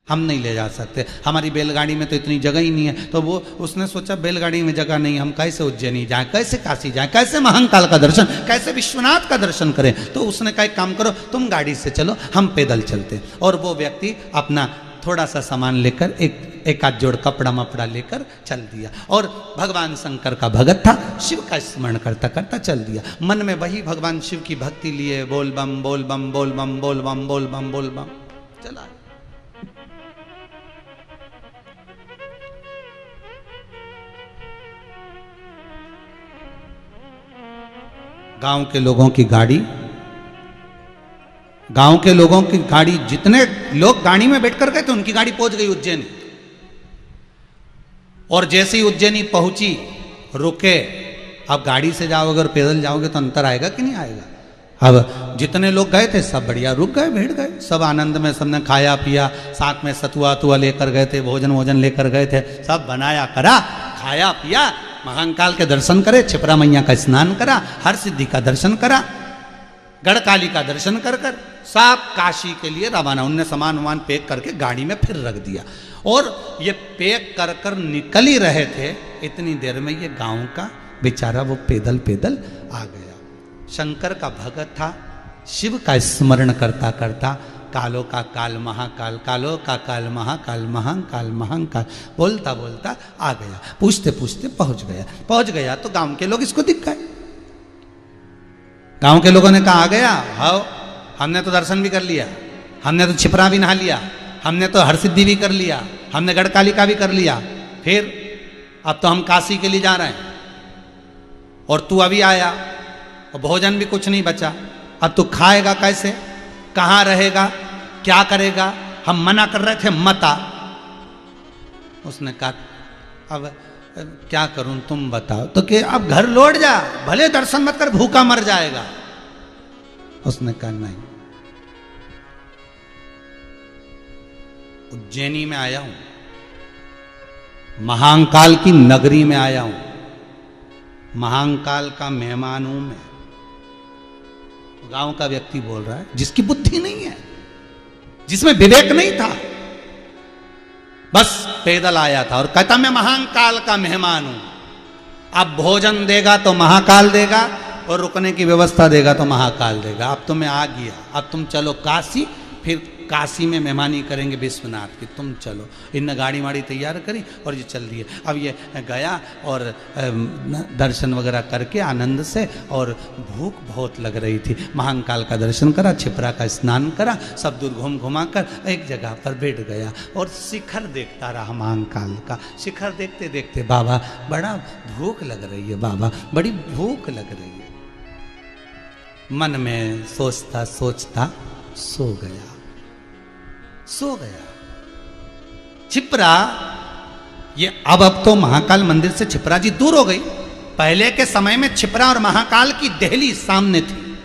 हम नहीं ले जा सकते, हमारी बैलगाड़ी में तो इतनी जगह ही नहीं है। तो वो उसने सोचा बैलगाड़ी में जगह नहीं, हम कैसे उज्जैनी जाएं, कैसे काशी जाएं, कैसे महाकाल का दर्शन, कैसे विश्वनाथ का दर्शन करें। तो उसने कहा एक काम करो, तुम गाड़ी से चलो, हम पैदल चलते। और वो व्यक्ति अपना थोड़ा सा सामान लेकर एक आध जोड़ कपड़ा मपड़ा लेकर चल दिया। और भगवान शंकर का भगत था, शिव का स्मरण करता करता चल दिया। मन में वही भगवान शिव की भक्ति लिए, बोल बम बोल बम बोल बम बोल बम बोल बम बोल बम चला। गांव के लोगों की गाड़ी, गांव के लोगों की गाड़ी, जितने लोग गाड़ी में बैठकर गए थे उनकी गाड़ी पहुंच गई उज्जैन। और जैसे ही उज्जैनी पहुंची, रुके। अब गाड़ी से जाओगे और पैदल जाओगे तो अंतर आएगा कि नहीं आएगा। अब जितने लोग गए थे सब बढ़िया रुक गए, बैठ गए, सब आनंद में, सबने खाया पिया, साथ में सतुआ तुआ लेकर गए थे, भोजन वोजन लेकर गए थे, सब बनाया करा, खाया पिया, महाकाल के दर्शन करे, छिपरा मैया का स्नान करा, हर सिद्धि का दर्शन करा, गढ़काली का दर्शन कर कर सब काशी के लिए रवाना। उनने सामान वामान पैक करके गाड़ी में फिर रख दिया। और ये पैक कर कर निकल ही रहे थे, इतनी देर में ये गांव का बेचारा वो पैदल पैदल आ गया। शंकर का भगत था, शिव का स्मरण करता करता कालो का काल महाकाल, कालो का काल महाकाल, महाकाल महाकाल बोलता बोलता आ गया। पूछते पूछते पहुंच गया तो गांव के लोग इसको दिख गए। गांव के लोगों ने कहा आ गया, हाँ हमने तो दर्शन भी कर लिया, हमने तो छिपरा भी नहा लिया, हमने तो हरसिद्धि भी कर लिया, हमने गढ़काली का भी कर लिया, फिर अब तो हम काशी के लिए जा रहे हैं और तू अभी आया और भोजन भी कुछ नहीं बचा। अब तू खाएगा कैसे, कहाँ रहेगा, क्या करेगा, हम मना कर रहे थे मत आ। उसने कहा अब क्या करूं तुम बताओ। तो कि अब घर लौट जा, भले दर्शन मत कर, भूखा मर जाएगा। उसने कहा नहीं, उज्जैनी में आया हूं, महाकाल की नगरी में आया हूं, महाकाल का मेहमान हूं मैं। गांव का व्यक्ति बोल रहा है, जिसकी बुद्धि नहीं है, जिसमें विवेक नहीं था, बस पैदल आया था और कहता मैं महाकाल का मेहमान हूं। अब भोजन देगा तो महाकाल देगा और रुकने की व्यवस्था देगा तो महाकाल देगा। अब तो मैं आ गया, अब तुम चलो काशी, फिर काशी में मेहमानी करेंगे विश्वनाथ की, तुम चलो। इनने गाड़ी वाड़ी तैयार करी और ये चल रही है। अब ये गया और दर्शन वगैरह करके आनंद से, और भूख बहुत लग रही थी, महाकाल का दर्शन करा, छिपरा का स्नान करा, सब दूर घुमा कर एक जगह पर बैठ गया और शिखर देखता रहा महाकाल का। शिखर देखते देखते बाबा बड़ा भूख लग रही है, बाबा बड़ी भूख लग रही है। मन में सोचता सोचता सो गया। छिपरा, ये अब तो महाकाल मंदिर से छिपरा जी दूर हो गई। पहले के समय में छिपरा और महाकाल की देहली सामने थी।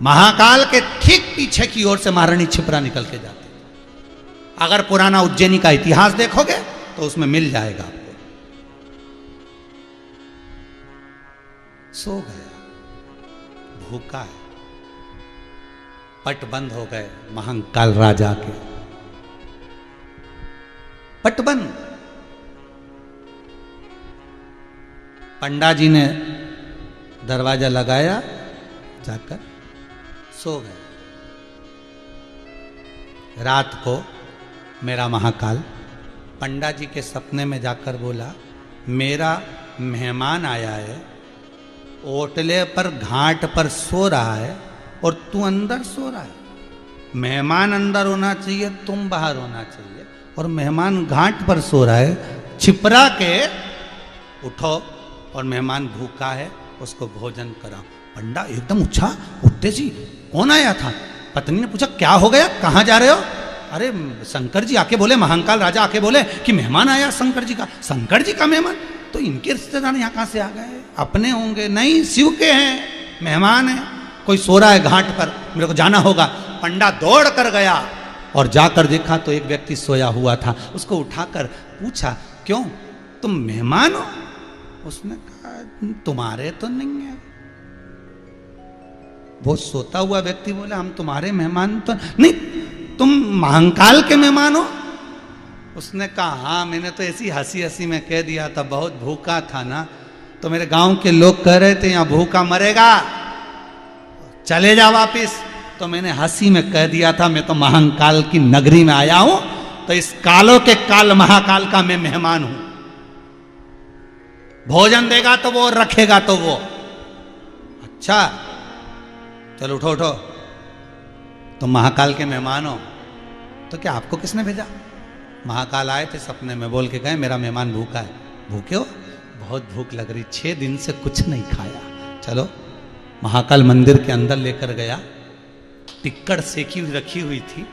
महाकाल के ठीक पीछे की ओर से महारानी छिपरा निकल के जाती। अगर पुराना उज्जैनी का इतिहास देखोगे तो उसमें मिल जाएगा आपको। सो गया, भूखा है। पट बंद हो गए महाकाल राजा के, पट बंद। पंडा जी ने दरवाजा लगाया, जाकर सो गए। रात को मेरा महाकाल पंडा जी के सपने में जाकर बोला, मेरा मेहमान आया है, ओटले पर घाट पर सो रहा है और तू अंदर सो रहा है। मेहमान अंदर होना चाहिए, तुम बाहर होना चाहिए, और मेहमान घाट पर सो रहा है। छिपरा के उठो और मेहमान भूखा है, उसको भोजन कराओ। पंडा एकदम उठा, उठते जी कौन आया था? पत्नी ने पूछा क्या हो गया, कहाँ जा रहे हो? अरे शंकर जी आके बोले, महाकाल राजा आके बोले कि मेहमान आया शंकर जी का। शंकर जी का मेहमान? तो इनके रिश्तेदार यहाँ कहाँ से आ गए? अपने होंगे? नहीं, शिव के हैं, मेहमान है। कोई सो रहा है घाट पर, मेरे को जाना होगा। पंडा दौड़ कर गया और जाकर देखा तो एक व्यक्ति सोया हुआ था। उसको उठाकर पूछा, क्यों तुम मेहमान हो? उसने कहा तुम्हारे तो नहीं है। वो सोता हुआ व्यक्ति बोला, हम तुम्हारे मेहमान तो नहीं। तुम महाकाल के मेहमान हो? उसने कहा हाँ, मैंने तो ऐसी हंसी हंसी में कह दिया था, बहुत भूखा था ना, तो मेरे गांव के लोग कह रहे थे यहाँ भूखा मरेगा, चले जा वापिस। तो मैंने हंसी में कह दिया था मैं तो महाकाल की नगरी में आया हूं, तो इस कालों के काल महाकाल का मैं मेहमान हूं। भोजन देगा तो वो, रखेगा तो वो। अच्छा चलो उठो उठो, तुम महाकाल के मेहमान हो, तो क्या आपको किसने भेजा? महाकाल आए थे सपने में, बोल के गए मेरा मेहमान भूखा है। भूखे हो? बहुत भूख लग रही, 6 दिन से कुछ नहीं खाया। चलो महाकाल मंदिर के अंदर लेकर गया, टिक्कड़ सेकी हुई रखी हुई थी,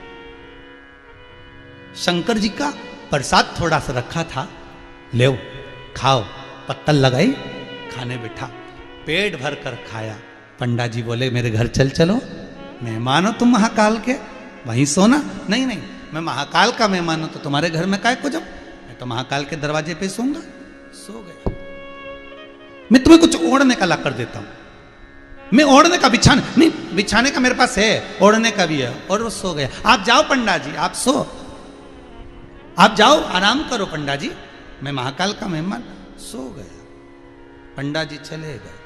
शंकर जी का प्रसाद थोड़ा सा रखा था, ले खाओ। पत्तल लगाई, खाने बैठा, पेट भर कर खाया। पंडा जी बोले मेरे घर चलो, मेहमान हो तुम महाकाल के, वहीं सोना। नहीं नहीं, मैं महाकाल का मेहमान हूं तो तुम्हारे घर में काय को जब, मैं तो महाकाल के दरवाजे पे सोऊंगा। सो गया। मैं तुम्हें कुछ ओढ़ने का ला कर देता हूं, मैं ओढ़ने का बिछाने नहीं, बिछाने का मेरे पास है, ओढ़ने का भी है। और वो सो गया। आप जाओ पंडा जी, आप सो, आप जाओ आराम करो पंडा जी, मैं महाकाल का मेहमान। सो गया। पंडा जी चले गए।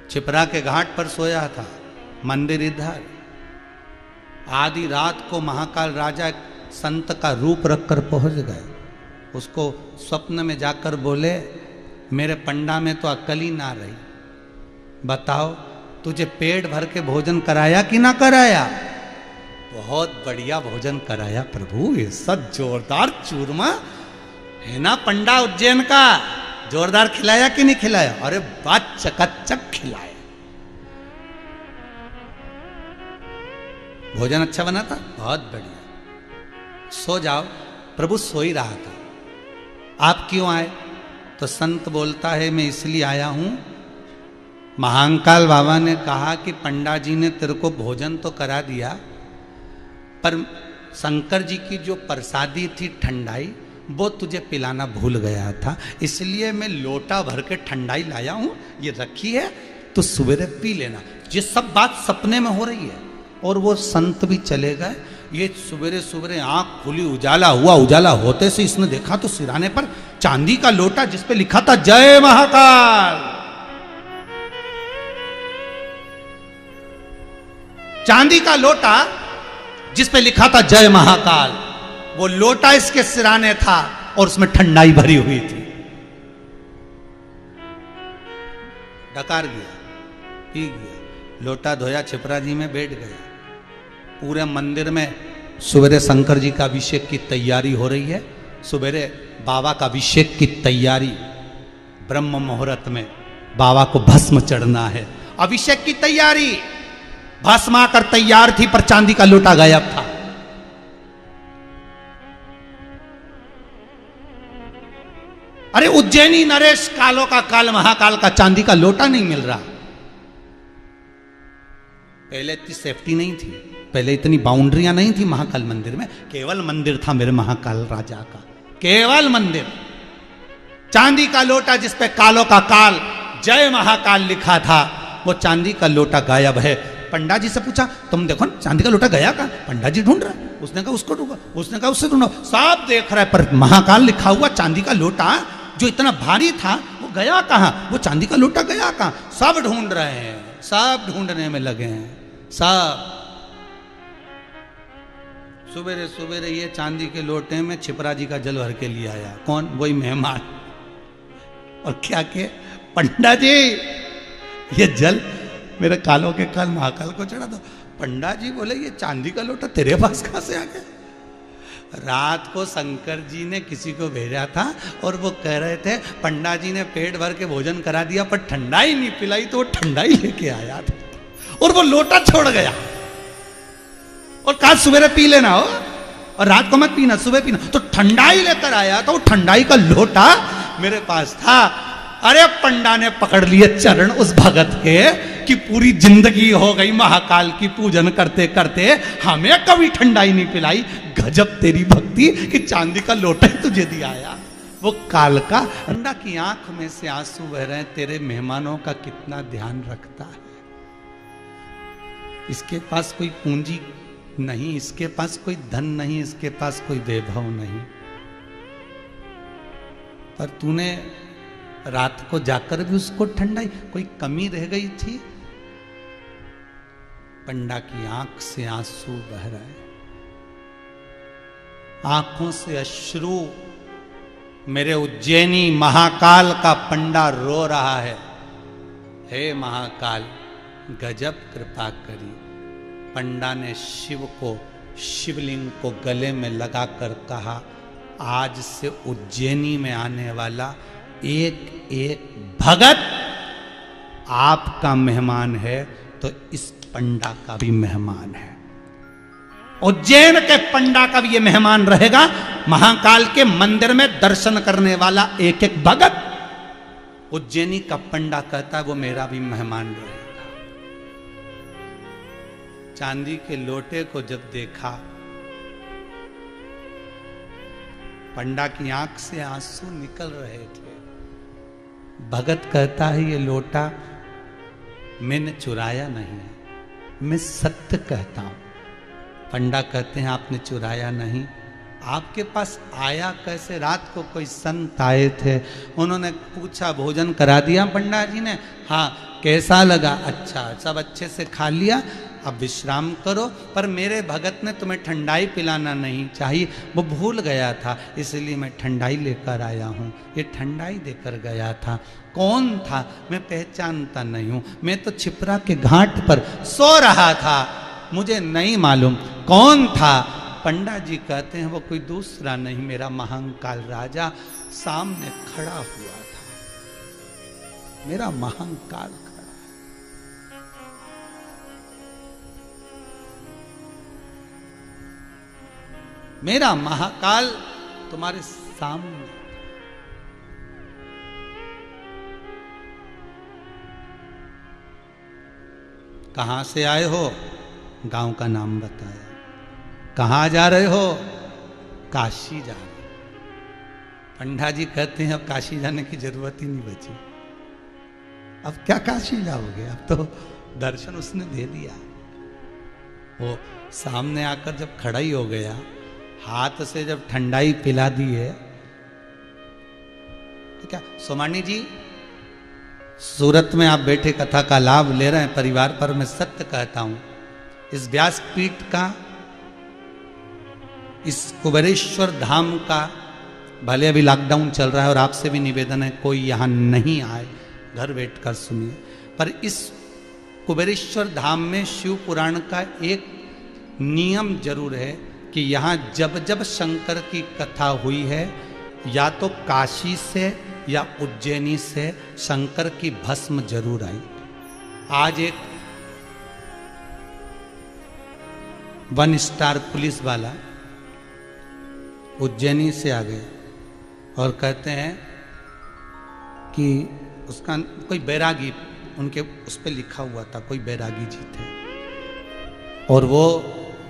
छिपरा के घाट पर सोया था, मंदिर इधर। आधी रात को महाकाल राजा संत का रूप रखकर पहुंच गए। उसको स्वप्न में जाकर बोले मेरे पंडा में तो अक्ल ही ना रही, बताओ तुझे पेट भर के भोजन कराया कि ना कराया? बहुत बढ़िया भोजन कराया प्रभु, ये सब जोरदार चूरमा है ना पंडा उज्जैन का, जोरदार खिलाया कि नहीं खिलाया? अरे बात चकाचक खिलाया। भोजन अच्छा बना था, बहुत बढ़िया। सो जाओ। प्रभु सो ही रहा था। आप क्यों आए? तो संत बोलता है मैं इसलिए आया हूं, महाकाल बाबा ने कहा कि पंडा जी ने तेरे को भोजन तो करा दिया, पर शंकर जी की जो प्रसादी थी ठंडाई, वो तुझे पिलाना भूल गया था, इसलिए मैं लोटा भर के ठंडाई लाया हूं, ये रखी है, तो सवेरे पी लेना। ये सब बात सपने में हो रही है। और वो संत भी चले गए। ये सवेरे सवेरे आंख खुली, उजाला हुआ, उजाला होते से इसने देखा तो सिराने पर चांदी का लोटा जिस पे लिखा था जय महाकाल। चांदी का लोटा जिस पे लिखा था जय महाकाल, वो लोटा इसके सिराने था और उसमें ठंडाई भरी हुई थी। डकार गया, पी गया, लोटा धोया, छिपरा जी में बैठ गया। पूरे मंदिर में सवेरे शंकर जी का अभिषेक की तैयारी हो रही है, सवेरे बाबा का अभिषेक की तैयारी। ब्रह्म मुहूर्त में बाबा को भस्म चढ़ना है, अभिषेक की तैयारी। भस्म आकर तैयार थी, पर चांदी का लोटा गायब था। अरे उज्जैनी नरेश, कालों का काल महाकाल का चांदी का लोटा नहीं मिल रहा। पहले इतनी सेफ्टी नहीं थी, पहले इतनी बाउंड्रियां नहीं थी महाकाल मंदिर में। केवल मंदिर था मेरे महाकाल राजा का, केवल मंदिर। चांदी का लोटा जिस पे कालों का काल जय महाकाल लिखा था, वो चांदी का लोटा गायब है। पंडा जी से पूछा तुम देखो ना चांदी का लोटा गया कहां? पंडा जी ढूंढ रहा है। उसने कहा उसको ढूंढो, उसने कहा उससे ढूंढो। सब देख रहा है, पर महाकाल लिखा हुआ चांदी का लोटा जो इतना भारी था वो गया कहां? वो चांदी का लोटा गया कहां? सब ढूंढ रहे हैं, सब ढूंढने में लगे हैं सब। सवेरे सवेरे ये चांदी के लोटे में छिपरा जी का जल भर के लिए आया। कौन? वही मेहमान। और क्या के पंडा जी ये जल मेरे कालों के काल महाकाल को चढ़ा दो। पंडा जी बोले ये चांदी का लोटा तेरे पास कहां से आ गया? रात को शंकर जी ने किसी को भेजा था और वो कह रहे थे पंडा जी ने पेट भर के भोजन करा दिया पर ठंडाई नहीं पिलाई, तो वो ठंडाई लेके आया था और वो लोटा छोड़ गया। और कहा सवेरे पी लेना हो और रात को मत पीना, सुबह पीना। तो ठंडाई लेकर आया, तो ठंडाई का लोटा मेरे पास था। अरे पंडा ने पकड़ लिए चरण उस भगत के कि पूरी जिंदगी हो गई महाकाल की पूजन करते करते, हमें कभी ठंडाई नहीं पिलाई। गजब तेरी भक्ति कि चांदी का लोटा ही तुझे दिया आया। वो काल का। पंडा की आंख में से आंसू बह रहे हैं, तेरे मेहमानों का कितना ध्यान रखता है। इसके पास कोई पूंजी नहीं, इसके पास कोई धन नहीं, इसके पास कोई वैभव नहीं, पर तूने रात को जाकर भी उसको ठंडाई, कोई कमी रह गई थी? पंडा की आंख से आंसू बह रहे, आंखों से अश्रु। मेरे उज्जैनी महाकाल का पंडा रो रहा है, हे महाकाल गजब कृपा करी। पंडा ने शिव को, शिवलिंग को गले में लगाकर कहा, आज से उज्जैनी में आने वाला एक एक भगत आपका मेहमान है, तो इस पंडा का भी मेहमान है। उज्जैन के पंडा का भी ये मेहमान रहेगा। महाकाल के मंदिर में दर्शन करने वाला एक एक भगत, उज्जैनी का पंडा कहता है वो मेरा भी मेहमान रहेगा। चांदी के लोटे को जब देखा, पंडा की आंख से आंसू निकल रहे थे। भगत कहता है ये लोटा मैंने चुराया नहीं है, मैं सत्य कहता हूं। पंडा कहते हैं आपने चुराया नहीं, आपके पास आया कैसे? रात को कोई संत आए थे, उन्होंने पूछा भोजन करा दिया पंडा जी ने? हाँ। कैसा लगा? अच्छा, सब अच्छे से खा लिया, अब विश्राम करो। पर मेरे भगत ने तुम्हें ठंडाई पिलाना नहीं चाहिए, वो भूल गया था, इसलिए मैं ठंडाई लेकर आया हूँ। ये ठंडाई देकर गया था। कौन था? मैं पहचानता नहीं हूँ, मैं तो छिपरा के घाट पर सो रहा था, मुझे नहीं मालूम कौन था। पंडा जी कहते हैं वो कोई दूसरा नहीं, मेरा महाकाल राजा सामने खड़ा हुआ था, मेरा महाकाल खड़ा। मेरा महाकाल तुम्हारे सामने। कहां से आए हो? गांव का नाम बताया। कहां जा रहे हो? काशी जा रहे। पंडा जी कहते हैं अब काशी जाने की जरूरत ही नहीं बची, अब क्या काशी जाओगे, अब तो दर्शन उसने दे दिया। वो सामने आकर जब खड़ा ही हो गया, हाथ से जब ठंडाई पिला दी है, तो क्या सोमानी जी सूरत में आप बैठे कथा का लाभ ले रहे हैं परिवार पर। मैं सत्य कहता हूं, इस व्यासपीठ का, इस कुबेरेश्वर धाम का, भले अभी लॉकडाउन चल रहा है और आपसे भी निवेदन है कोई यहां नहीं आए, घर बैठकर सुनिए, पर इस कुबेरेश्वर धाम में शिव पुराण का एक नियम जरूर है कि यहाँ जब जब शंकर की कथा हुई है, या तो काशी से या उज्जैनी से शंकर की भस्म जरूर आई। आज एक 1 स्टार पुलिस वाला उज्जैनी से आ गए और कहते हैं कि उसका कोई बैरागी, उनके उस पर लिखा हुआ था, कोई बैरागी जी थे, और वो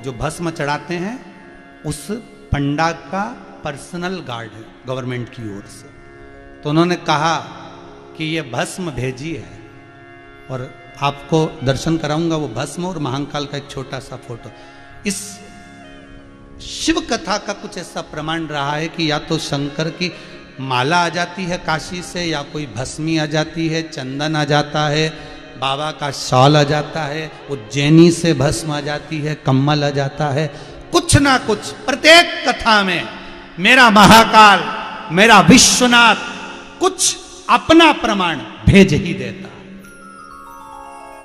जो भस्म चढ़ाते हैं उस पंडा का पर्सनल गार्ड है गवर्नमेंट की ओर से। तो उन्होंने कहा कि ये भस्म भेजी है और आपको दर्शन कराऊंगा वो भस्म और महाकाल का एक छोटा सा फोटो। इस शिव कथा का कुछ ऐसा प्रमाण रहा है कि या तो शंकर की माला आ जाती है काशी से, या कोई भस्मी आ जाती है, चंदन आ जाता है, बाबा का शॉल आ जाता है, उज्जैनी से भस्म आ जाती है, कम्मल आ जाता है, कुछ ना कुछ प्रत्येक कथा में मेरा महाकाल, मेरा विश्वनाथ कुछ अपना प्रमाण भेज ही देता।